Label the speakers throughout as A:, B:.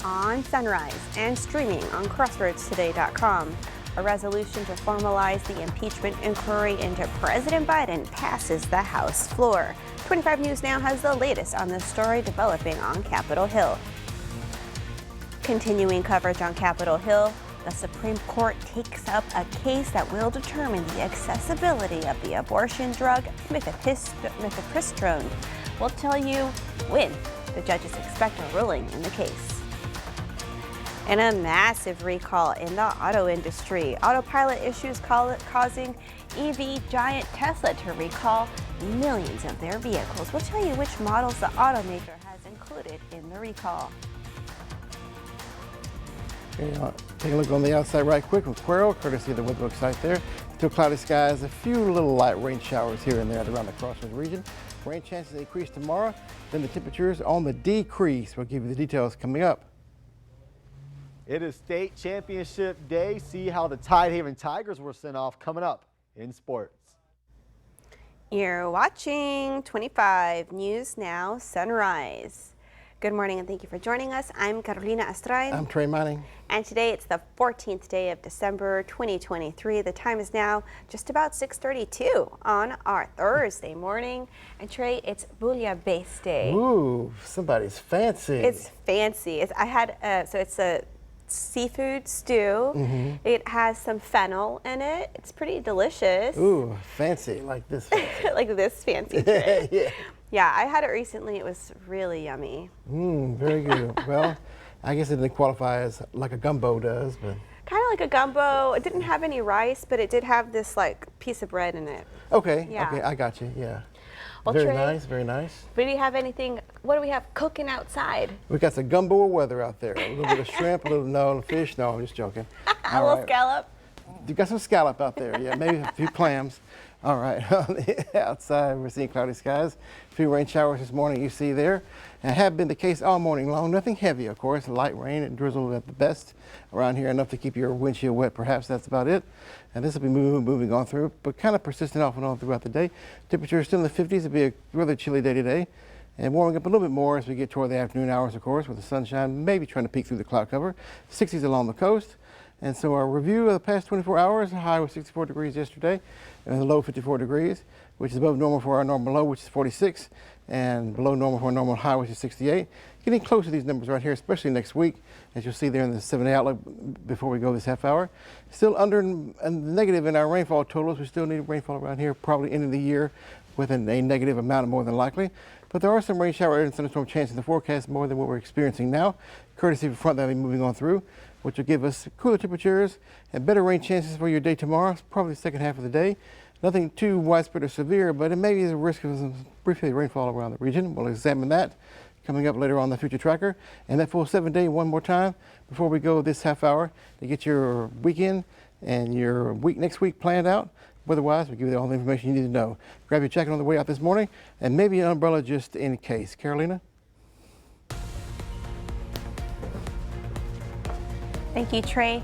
A: on Sunrise and streaming on CrossroadsToday.com. A resolution to formalize the impeachment inquiry into President Biden passes the House floor. 25 News Now has the latest on this story developing on Capitol Hill. Continuing coverage on Capitol Hill, the Supreme Court takes up a case that will determine the accessibility of the abortion drug mifepristone. We'll tell you when the judges expect a ruling in the case. And a massive recall in the auto industry. Autopilot issues causing EV giant Tesla to recall millions of their vehicles. We'll tell you which models the automaker has included in the recall.
B: Okay, take a look on the outside right quick with Quail, courtesy of the WeatherBook site there. Still cloudy skies, a few little light rain showers here and there around the Crossroads region. Rain chances increase tomorrow, then the temperatures on the decrease. We'll give you the details coming up.
C: It is state championship day. See how the Tidehaven Tigers were sent off coming up in sports.
A: You're watching 25 News Now Sunrise. Good morning and thank you for joining us. I'm Carolina Estrain.
B: I'm Trey Manning.
A: And today it's the 14th day of December 2023. The time is now just about 6:32 on our Thursday morning. And Trey, it's Bouillabaisse Day.
B: Ooh, somebody's fancy.
A: It's fancy. It's a seafood stew.
B: Mm-hmm.
A: It has some fennel in it. It's pretty delicious.
B: Ooh, fancy, like this fancy.
A: Like this fancy, Trey.
B: Yeah.
A: Yeah, I had it recently. It was really yummy.
B: Very good. Well, I guess it didn't qualify as like a gumbo does, but.
A: Kind of like a gumbo. It didn't have any rice, but it did have this like piece of bread in it.
B: Okay,
A: Yeah.
B: okay, I got you, yeah.
A: Well,
B: Very
A: Trey,
B: nice, very nice.
A: But do you have anything, what do we have cooking outside?
B: We got some gumbo weather out there. A little bit of shrimp, a little fish. No, I'm just joking.
A: A little scallop?
B: You got some scallop out there, yeah, maybe a few clams. All right, on the outside, we're seeing cloudy skies. A few rain showers this morning you see there. And have been the case all morning long. Nothing heavy, of course. Light rain and drizzle at the best around here, enough to keep your windshield wet. Perhaps that's about it. And this will be moving on through, but kind of persistent off and on throughout the day. Temperatures still in the 50s. It'll be a rather chilly day today. And warming up a little bit more as we get toward the afternoon hours, of course, with the sunshine maybe trying to peek through the cloud cover. 60s along the coast. And so our review of the past 24 hours, the high was 64 degrees yesterday, and the low 54 degrees, which is above normal for our normal low, which is 46, and below normal for our normal high, which is 68. Getting close to these numbers right here, especially next week, as you'll see there in the 7-day outlook before we go this half hour. Still under negative in our rainfall totals. We still need rainfall around here, probably end of the year with a negative amount more than likely. But there are some rain shower and thunderstorm chances in the forecast, more than what we're experiencing now, courtesy of a front that will be moving on through, which will give us cooler temperatures and better rain chances for your day tomorrow, probably the second half of the day. Nothing too widespread or severe, but it may be a risk of some brief rainfall around the region. We'll examine that coming up later on the Future Tracker. And that full 7-day one more time before we go this half hour to get your weekend and your next week planned out. Weather-wise, we'll give you all the information you need to know. Grab your jacket on the way out this morning and maybe an umbrella just in case. Carolina?
A: Thank you, Trey.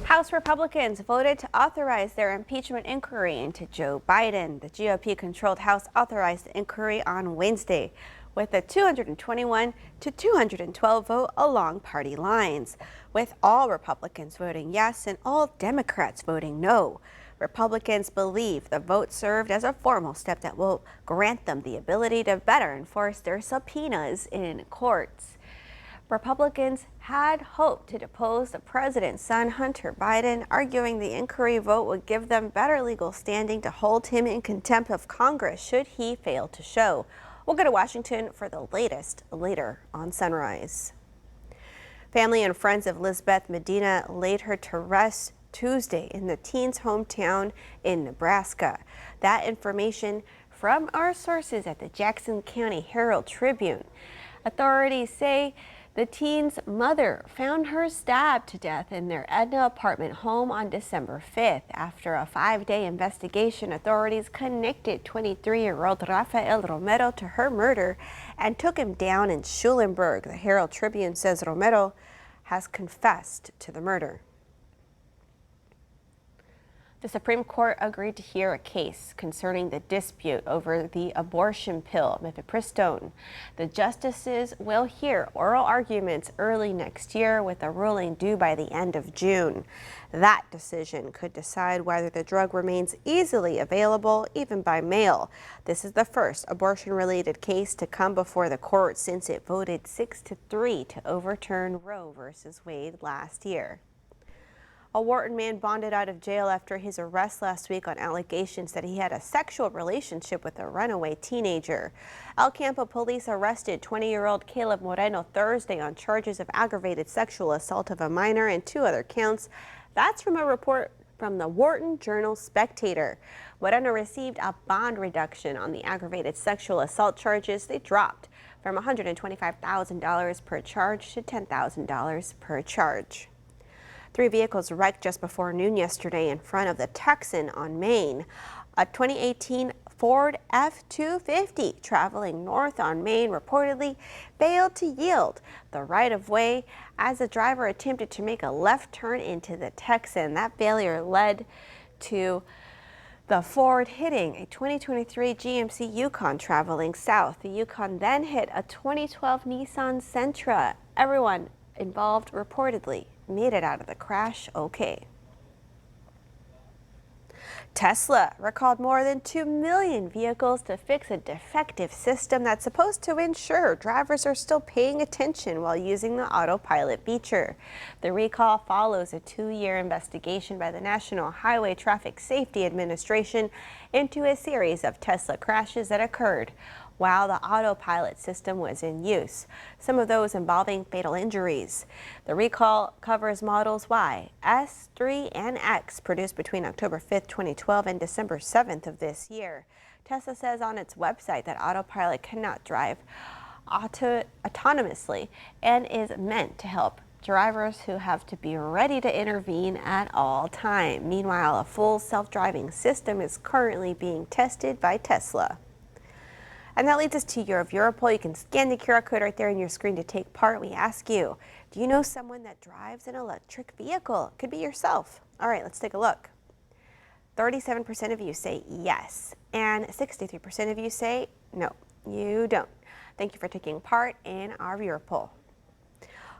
A: House Republicans voted to authorize their impeachment inquiry into Joe Biden. The GOP-controlled House authorized the inquiry on Wednesday with a 221 to 212 vote along party lines, with all Republicans voting yes and all Democrats voting no. Republicans believe the vote served as a formal step that will grant them the ability to better enforce their subpoenas in courts. Republicans had hoped to depose the president's son, Hunter Biden, arguing the inquiry vote would give them better legal standing to hold him in contempt of Congress should he fail to show. We'll go to Washington for the latest later on Sunrise. Family and friends of Lisbeth Medina laid her to rest Tuesday in the teen's hometown in Nebraska. That information from our sources at the Jackson County Herald Tribune. Authorities say the teen's mother found her stabbed to death in their Edna apartment home on December 5th. After a 5-day investigation, authorities connected 23-year-old Rafael Romero to her murder and took him down in Schulenburg. The Herald Tribune says Romero has confessed to the murder. The Supreme Court agreed to hear a case concerning the dispute over the abortion pill, mifepristone. The justices will hear oral arguments early next year, with a ruling due by the end of June. That decision could decide whether the drug remains easily available, even by mail. This is the first abortion-related case to come before the court since it voted 6-3 to overturn Roe v. Wade last year. A Wharton man bonded out of jail after his arrest last week on allegations that he had a sexual relationship with a runaway teenager. El Campo police arrested 20-year-old Caleb Moreno Thursday on charges of aggravated sexual assault of a minor and 2 other counts. That's from a report from the Wharton Journal-Spectator. Moreno received a bond reduction on the aggravated sexual assault charges. They dropped from $125,000 per charge to $10,000 per charge. 3 vehicles wrecked just before noon yesterday in front of the Texan on Main. A 2018 Ford F-250 traveling north on Main reportedly failed to yield the right-of-way as the driver attempted to make a left turn into the Texan. That failure led to the Ford hitting a 2023 GMC Yukon traveling south. The Yukon then hit a 2012 Nissan Sentra. Everyone involved reportedly made it out of the crash okay. Tesla recalled more than 2 million vehicles to fix a defective system that's supposed to ensure drivers are still paying attention while using the autopilot feature. The recall follows a 2-year investigation by the National Highway Traffic Safety Administration into a series of Tesla crashes that occurred while the autopilot system was in use, some of those involving fatal injuries. The recall covers models Y, S, 3, and X produced between October 5th, 2012 and December 7th of this year. Tesla says on its website that autopilot cannot drive autonomously and is meant to help drivers who have to be ready to intervene at all times. Meanwhile, a full self-driving system is currently being tested by Tesla. And that leads us to Year of Europol. You can scan the QR code right there on your screen to take part. We ask you, do you know someone that drives an electric vehicle? It could be yourself. All right, let's take a look. 37% of you say yes, and 63% of you say no, you don't. Thank you for taking part in our viewer poll.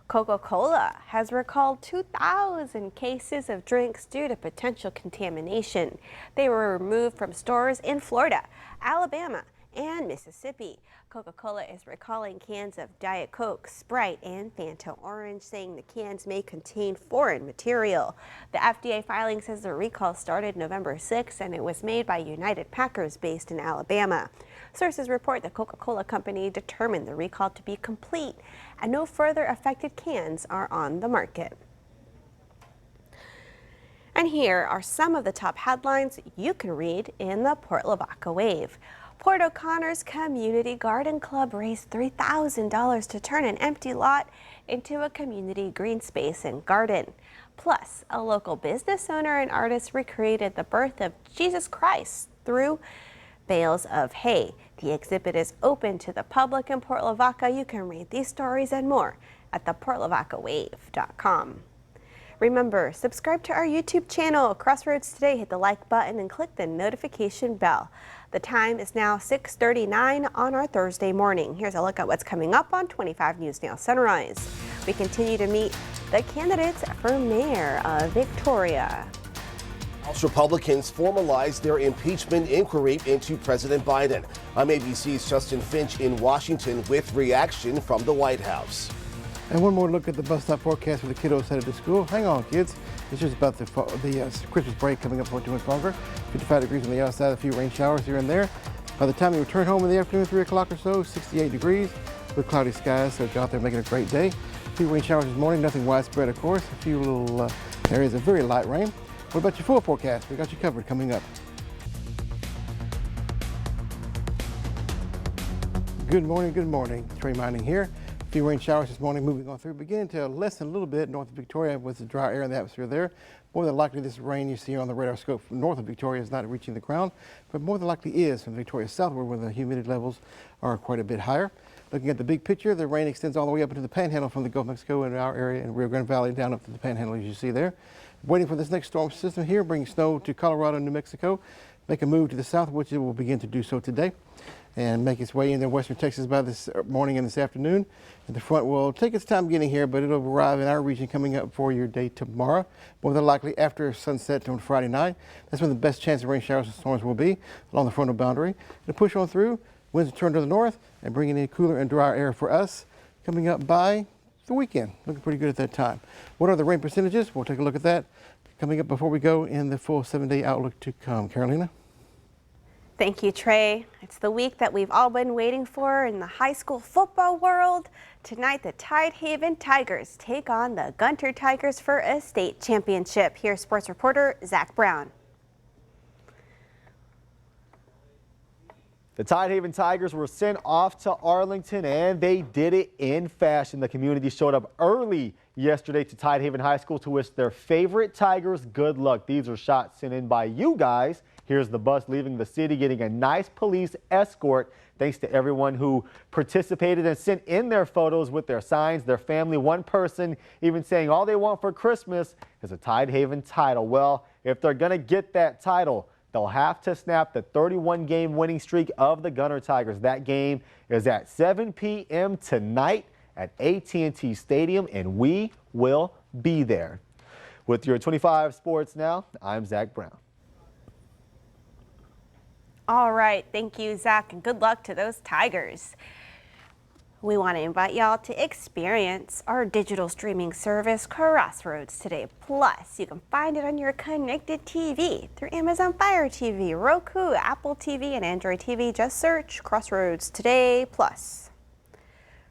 A: Coca-Cola has recalled 2,000 cases of drinks due to potential contamination. They were removed from stores in Florida, Alabama, and Mississippi. Coca-Cola is recalling cans of Diet Coke, Sprite, and Fanta Orange, saying the cans may contain foreign material. The FDA filing says the recall started November 6th and it was made by United Packers based in Alabama. Sources report the Coca-Cola company determined the recall to be complete and no further affected cans are on the market. And here are some of the top headlines you can read in the Port Lavaca Wave. Port O'Connor's Community Garden Club raised $3,000 to turn an empty lot into a community green space and garden. Plus, a local business owner and artist recreated the birth of Jesus Christ through bales of hay. The exhibit is open to the public in Port Lavaca. You can read these stories and more at theportlavacawave.com. Remember, subscribe to our YouTube channel, Crossroads Today. Hit the like button and click the notification bell. The time is now 6:39 on our Thursday morning. Here's a look at what's coming up on 25 News Now Sunrise. We continue to meet the candidates for mayor of Victoria.
D: House Republicans formalized their impeachment inquiry into President Biden. I'm ABC's Justin Finch in Washington with reaction from the White House.
B: And one more look at the bus stop forecast for the kiddos headed to school. Hang on, kids. It's just about the Christmas break coming up for too much longer. 55 degrees on the outside, a few rain showers here and there. By the time you return home in the afternoon, 3 o'clock or so, 68 degrees with cloudy skies. So go out there making a great day. A few rain showers this morning, nothing widespread, of course. A few little areas of very light rain. What about your full forecast? We got you covered coming up. Good morning, good morning. Trey Mining here. A few rain showers this morning moving on through, beginning to lessen a little bit north of Victoria with the dry air in the atmosphere there. More than likely this rain you see on the radar scope from north of Victoria is not reaching the ground, but more than likely is from Victoria southward where the humidity levels are quite a bit higher. Looking at the big picture, the rain extends all the way up into the Panhandle from the Gulf of Mexico in our area in Rio Grande Valley down up to the Panhandle as you see there. waiting for this next storm system here, bringing snow to Colorado and New Mexico, make a move to the south, which it will begin to do so today, and make its way into western Texas by this morning and this afternoon. And the front will take its time getting here, but it'll arrive in our region coming up for your day tomorrow, more than likely after sunset on Friday night. That's when the best chance of rain showers and storms will be along the frontal boundary. It'll push on through, winds will turn to the north and bring in cooler and drier air for us coming up by the weekend. Looking pretty good at that time. What are the rain percentages? We'll take a look at that coming up before we go in the full 7-day outlook to come. Carolina?
A: Thank you, Trey. It's the week that we've all been waiting for in the high school football world. Tonight, the Tidehaven Tigers take on the Gunter Tigers for a state championship. Here's sports reporter Zach Brown.
C: The Tidehaven Tigers were sent off to Arlington, and they did it in fashion. The community showed up early yesterday to Tidehaven High School to wish their favorite Tigers good luck. These are shots sent in by you guys. Here's the bus leaving the city, getting a nice police escort. Thanks to everyone who participated and sent in their photos with their signs, their family. One person even saying all they want for Christmas is a Tidehaven title. Well, if they're going to get that title, they'll have to snap the 31-game winning streak of the Gunter Tigers. That game is at 7 p.m. tonight at AT&T Stadium, and we will be there. With your 25 Sports Now, I'm Zach Brown.
A: All right, thank you, Zach, and good luck to those Tigers. We want to invite y'all to experience our digital streaming service, Crossroads, today. Plus, you can find it on your connected TV through Amazon Fire TV, Roku, Apple TV, and Android TV. Just search Crossroads Today Plus.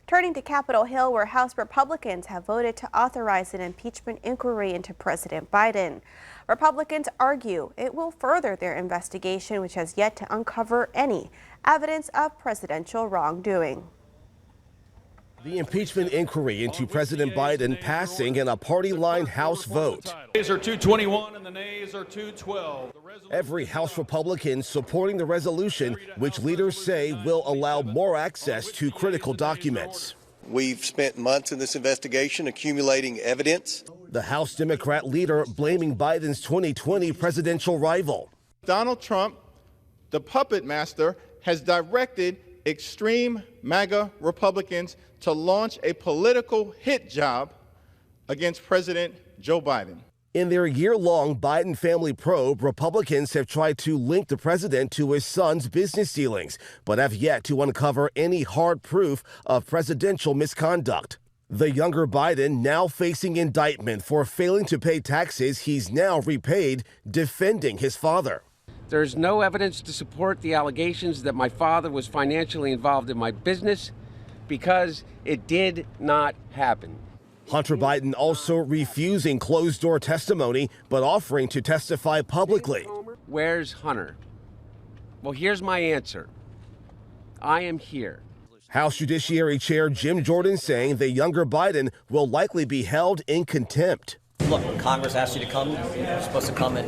A: Turning to Capitol Hill, where House Republicans have voted to authorize an impeachment inquiry into President Biden. Republicans argue it will further their investigation, which has yet to uncover any evidence of presidential wrongdoing.
D: The impeachment inquiry into President Biden passing in a party-line House vote.
E: The ayes are 221 and the nays are 212.
D: Every House Republican supporting the resolution, which leaders say will allow more access to critical documents.
F: We've spent months in this investigation accumulating evidence.
D: The House Democrat leader blaming Biden's 2020 presidential rival.
G: Donald Trump, the puppet master, has directed extreme MAGA Republicans to launch a political hit job against President Joe Biden.
D: In their year-long Biden family probe, Republicans have tried to link the president to his son's business dealings, but have yet to uncover any hard proof of presidential misconduct. The younger Biden now facing indictment for failing to pay taxes he's now repaid, defending his father.
H: There's no evidence to support the allegations that my father was financially involved in my business because it did not happen.
D: Hunter Biden also refusing closed-door testimony, but offering to testify publicly.
H: Where's Hunter? Well, here's my answer. I am here.
D: House Judiciary Chair Jim Jordan saying the younger Biden will likely be held in contempt.
I: Look, Congress asked you to come. You're supposed to come and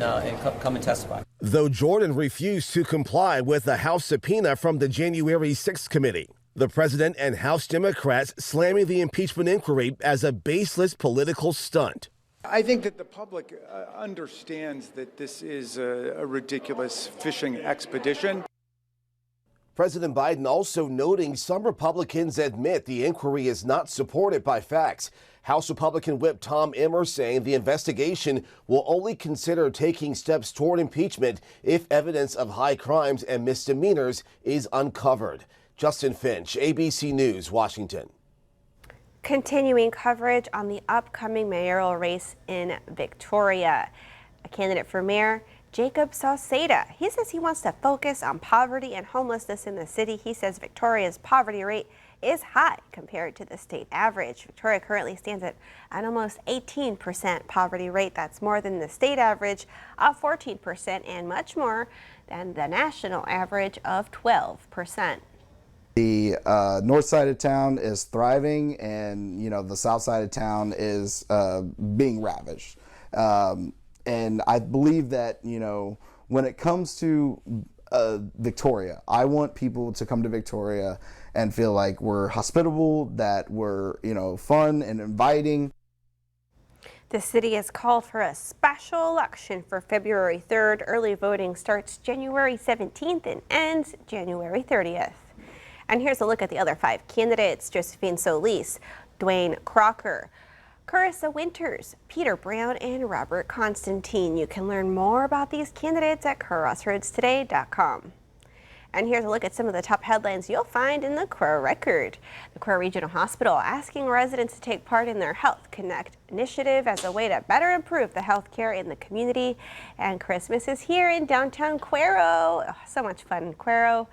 I: come and testify.
D: Though Jordan refused to comply with the House subpoena from the January 6th committee. The president and House Democrats slamming the impeachment inquiry as a baseless political stunt.
J: I think that the public understands that this is a ridiculous fishing expedition.
D: President Biden also noting some Republicans admit the inquiry is not supported by facts. House Republican Whip Tom Emmer saying the investigation will only consider taking steps toward impeachment if evidence of high crimes and misdemeanors is uncovered. Justin Finch, ABC News, Washington.
A: Continuing coverage on the upcoming mayoral race in Victoria. A candidate for mayor, Jacob Sauceda. He says he wants to focus on poverty and homelessness in the city. He says Victoria's poverty rate is high compared to the state average. Victoria currently stands at an almost 18% poverty rate. That's more than the state average of 14% and much more than the national average of 12%.
K: The north side of town is thriving, and the south side of town is being ravaged. And I believe that when it comes to Victoria, I want people to come to Victoria and feel like we're hospitable, that we're fun and inviting.
A: The city has called for a special election for February 3rd. Early voting starts January 17th and ends January 30th. And here's a look at the other 5 candidates: Josephine Solis, Dwayne Crocker, Carissa Winters, Peter Brown, and Robert Constantine. You can learn more about these candidates at crossroadstoday.com. And here's a look at some of the top headlines you'll find in the Crow Record. The Crow Regional Hospital asking residents to take part in their Health Connect initiative as a way to better improve the health care in the community. And Christmas is here in downtown Cuero. Oh, so much fun in Cuero.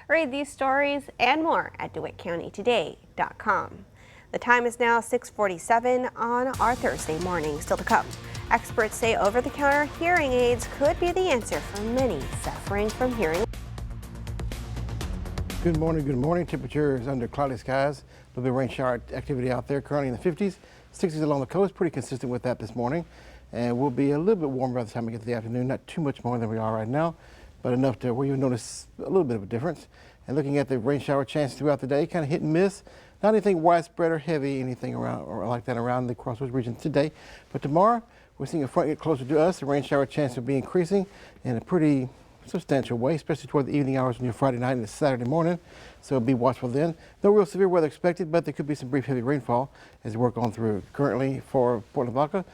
A: Read these stories and more at DeWittCountyToday.com. The time is now 6:47 on our Thursday morning. Still to come, experts say over-the-counter hearing aids could be the answer for many suffering from hearing.
B: Good morning, good morning. Temperatures under cloudy skies. A little bit of rain shower activity out there, currently in the 50s, 60s along the coast. Pretty consistent with that this morning. And we'll be a little bit warmer by the time we get to the afternoon. Not too much more than we are right now, but enough to where you notice a little bit of a difference. And looking at the rain shower chances throughout the day, kind of hit and miss. Not anything widespread or heavy, anything around or like that around the Crossroads region today. But tomorrow, we're seeing a front get closer to us. The rain shower chance will be increasing in a pretty substantial way, especially toward the evening hours on your Friday night and Saturday morning. So be watchful then. No real severe weather expected, but there could be some brief heavy rainfall as we work on through. Currently for Port Lavaca,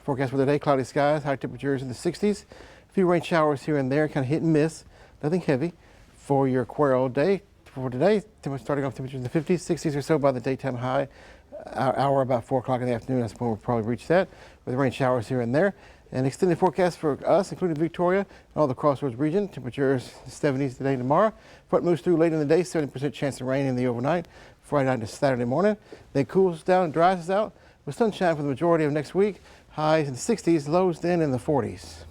B: forecast for the day, cloudy skies, high temperatures in the 60s. A few rain showers here and there, kind of hit and miss. Nothing heavy for your Cuero day. For today, starting off temperatures in the 50s, 60s or so by the daytime high. Hour about 4 o'clock in the afternoon, that's when we'll probably reach that, with rain showers here and there. An extended forecast for us, including Victoria and all the Crossroads region. Temperatures 70s today and tomorrow. Front moves through late in the day, 70% chance of rain in the overnight, Friday night to Saturday morning. Then cools down and dries us out with sunshine for the majority of next week. Highs in the 60s, lows then in the 40s.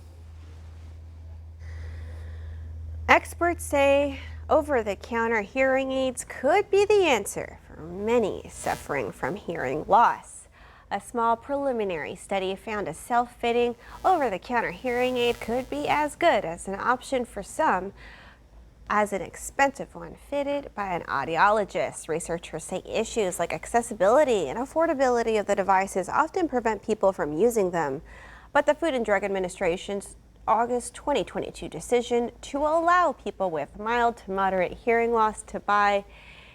A: Experts say over-the-counter hearing aids could be the answer for many suffering from hearing loss. A small preliminary study found a self-fitting over-the-counter hearing aid could be as good as an option for some as an expensive one fitted by an audiologist. Researchers say issues like accessibility and affordability of the devices often prevent people from using them. But the Food and Drug Administration's August 2022 decision to allow people with mild to moderate hearing loss to buy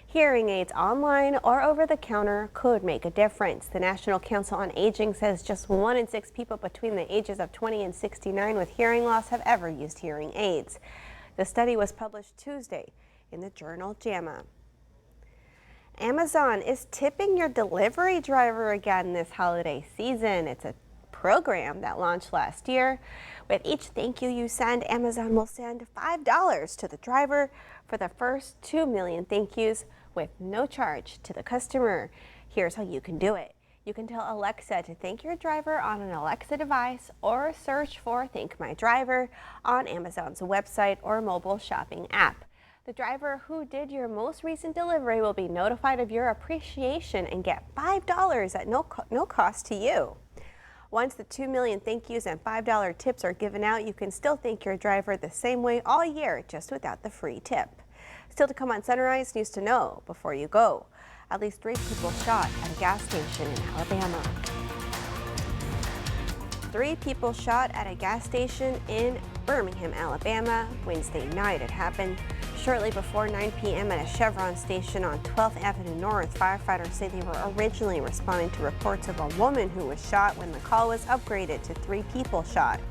A: hearing aids online or over the counter could make a difference. The National Council on Aging says just 1 in 6 people between the ages of 20 and 69 with hearing loss have ever used hearing aids. The study was published Tuesday in the journal JAMA. Amazon is tipping your delivery driver again this holiday season. It's a program that launched last year. With each thank you send, Amazon will send $5 to the driver for the first 2 million thank yous with no charge to the customer. Here's how you can do it. You can tell Alexa to thank your driver on an Alexa device or search for Thank My Driver on Amazon's website or mobile shopping app. The driver who did your most recent delivery will be notified of your appreciation and get $5 at no cost to you. Once the 2 million thank yous and $5 tips are given out, you can still thank your driver the same way all year, just without the free tip. Still to come on Sunrise, news to know before you go. At least 3 people shot at a gas station in Alabama. 3 people shot at a gas station in Birmingham, Alabama. Wednesday night it happened shortly before 9 p.m. at a Chevron station on 12th Avenue North. Firefighters say they were originally responding to reports of a woman who was shot when the call was upgraded to 3 people shot.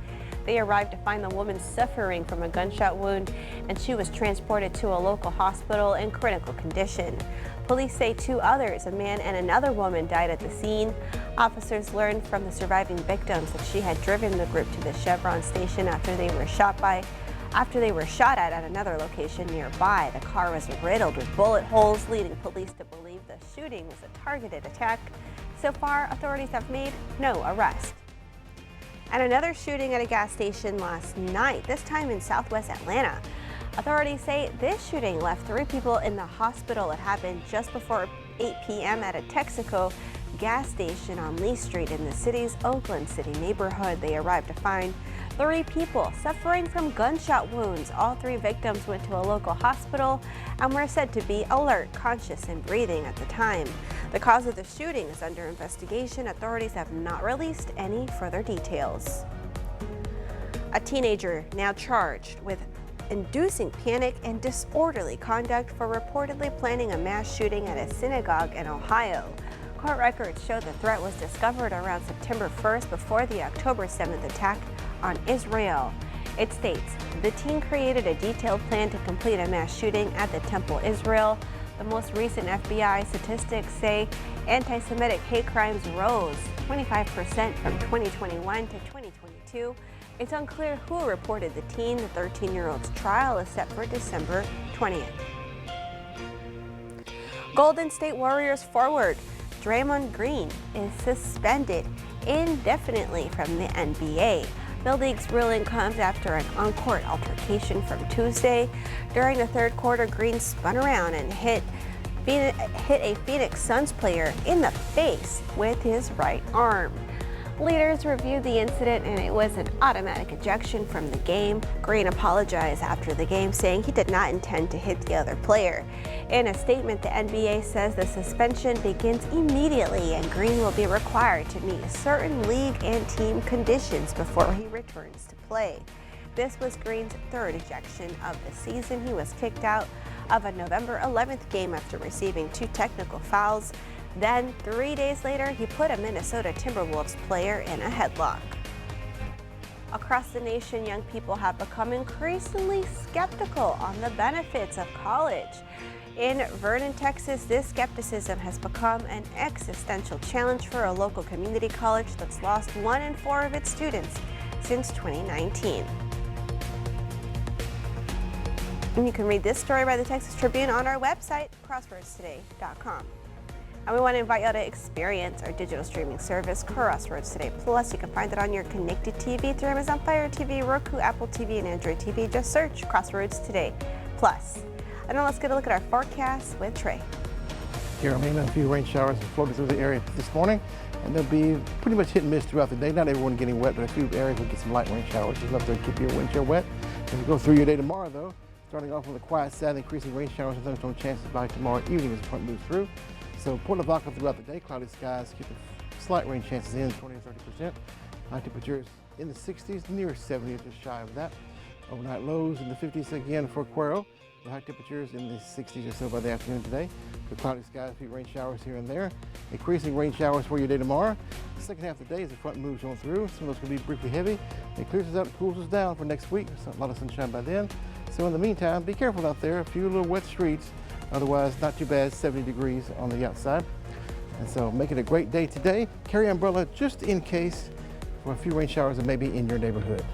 A: They arrived to find the woman suffering from a gunshot wound, and she was transported to a local hospital in critical condition. Police say 2 others, a man and another woman, died at the scene. Officers learned from the surviving victims that she had driven the group to the Chevron station after they were shot at another location nearby. The car was riddled with bullet holes, leading police to believe the shooting was a targeted attack. So far, authorities have made no arrest. And another shooting at a gas station last night, this time in southwest Atlanta. Authorities say this shooting left 3 people in the hospital. It happened just before 8 p.m. at a Texaco gas station on Lee Street in the city's Oakland City neighborhood. They arrived to find 3 people suffering from gunshot wounds. All 3 victims went to a local hospital and were said to be alert, conscious, and breathing at the time. The cause of the shooting is under investigation. Authorities have not released any further details. A teenager now charged with inducing panic and disorderly conduct for reportedly planning a mass shooting at a synagogue in Ohio. Court records show the threat was discovered around September 1st before the October 7th attack on Israel. It states the teen created a detailed plan to complete a mass shooting at the Temple Israel. The most recent FBI statistics say anti-Semitic hate crimes rose 25% from 2021 to 2022. It's unclear who reported the teen. The 13-year-old's trial is set for December 20th. Golden State Warriors forward Draymond Green is suspended indefinitely from the NBA. The league's ruling comes after an on-court altercation from Tuesday. During the third quarter, Green spun around and hit a Phoenix Suns player in the face with his right arm. Leaders reviewed the incident and it was an automatic ejection from the game. Green apologized after the game, saying he did not intend to hit the other player. In a statement, the NBA says the suspension begins immediately and Green will be required to meet certain league and team conditions before he returns to play. This was Green's 3rd ejection of the season. He was kicked out of a November 11th game after receiving 2 technical fouls. Then, 3 days later, he put a Minnesota Timberwolves player in a headlock. Across the nation, young people have become increasingly skeptical on the benefits of college. In Vernon, Texas, this skepticism has become an existential challenge for a local community college that's lost 1 in 4 of its students since 2019. And you can read this story by the Texas Tribune on our website, crossroadstoday.com. And we want to invite you to experience our digital streaming service, Crossroads Today Plus. You can find it on your connected TV through Amazon Fire TV, Roku, Apple TV, and Android TV. Just search Crossroads Today Plus. And now let's get a look at our forecast with Trey.
B: Carolina, a few rain showers floating through the area this morning, and they'll be pretty much hit and miss throughout the day. Not everyone getting wet, but a few areas will get some light rain showers. Just enough to keep your windshield wet. As we go through your day tomorrow, though, starting off on the quiet side, increasing rain showers and thunderstorm chances by tomorrow evening as the front moves through. So Port Lavaca throughout the day, cloudy skies, keep the slight rain chances in 20 to 30%. High temperatures in the 60s, near 70, just shy of that. Overnight lows in the 50s again for Cuero. The high temperatures in the 60s or so by the afternoon today. The cloudy skies, a few rain showers here and there. Increasing rain showers for your day tomorrow. The second half of the day as the front moves on through. Some of those will be briefly heavy. It clears us out and cools us down for next week. There's a lot of sunshine by then. So in the meantime, be careful out there. A few little wet streets. Otherwise, not too bad, 70 degrees on the outside. And so make it a great day today. Carry umbrella just in case for a few rain showers that may be in your neighborhood.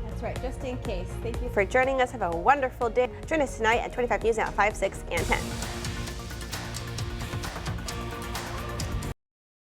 A: That's right, just in case. Thank you for joining us. Have a wonderful day. Join us tonight at 25 News Now at 5, 6, and 10.